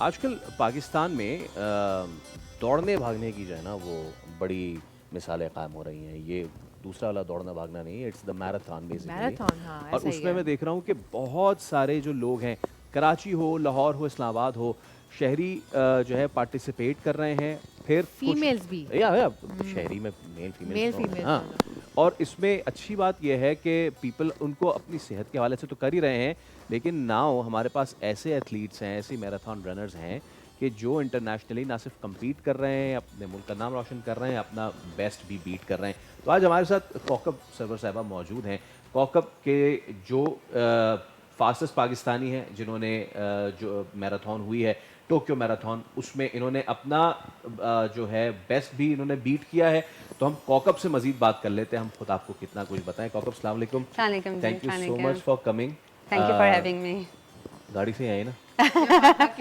आजकल पाकिस्तान में दौड़ने भागने की जो है ना वो बड़ी मिसालें कायम हो रही हैं। ये दूसरा वाला दौड़ना भागना नहीं है, it's the marathon basically. Marathon, हाँ, और ऐसा ही उसमें है। मैं देख रहा हूँ कि बहुत सारे जो लोग हैं, कराची हो, लाहौर हो, इस्लामाबाद हो, शहरी जो है पार्टिसिपेट कर रहे हैं। फिर कुछ फीमेल्स भी। या हुँ, शहरी में मेल फीमेल मेल दोनों होते हैं, फीमेल हाँ। दोनों। और इसमें अच्छी बात यह है कि पीपल उनको अपनी सेहत के हवाले से तो कर ही रहे हैं, लेकिन नाउ हमारे पास ऐसे एथलीट्स हैं, ऐसे मैराथन रनर्स हैं कि जो इंटरनेशनली ना सिर्फ कम्पीट कर रहे हैं, अपने मुल्क का नाम रोशन कर रहे हैं, अपना बेस्ट भी बीट कर रहे हैं। तो आज हमारे साथ कौकब सरवर साहिबा मौजूद हैं। कौकब के जो फास्टेस्ट पाकिस्तानी हैं, जिन्होंने जो मैराथन हुई है टोक्यो मैराथन, उसमें इन्होंने अपना जो है बेस्ट भी इन्होंने बीट किया है। तो हम कौकब से मज़ीद बात कर लेते हैं, हम खुद आपको कितना कुछ बताएं। कौकब अस्सलाम वालेकुम, Assalamualaikum ji, thank you so Assalamualaikum. Much for coming. Thank you for having me. गाड़ी से ही आए ना?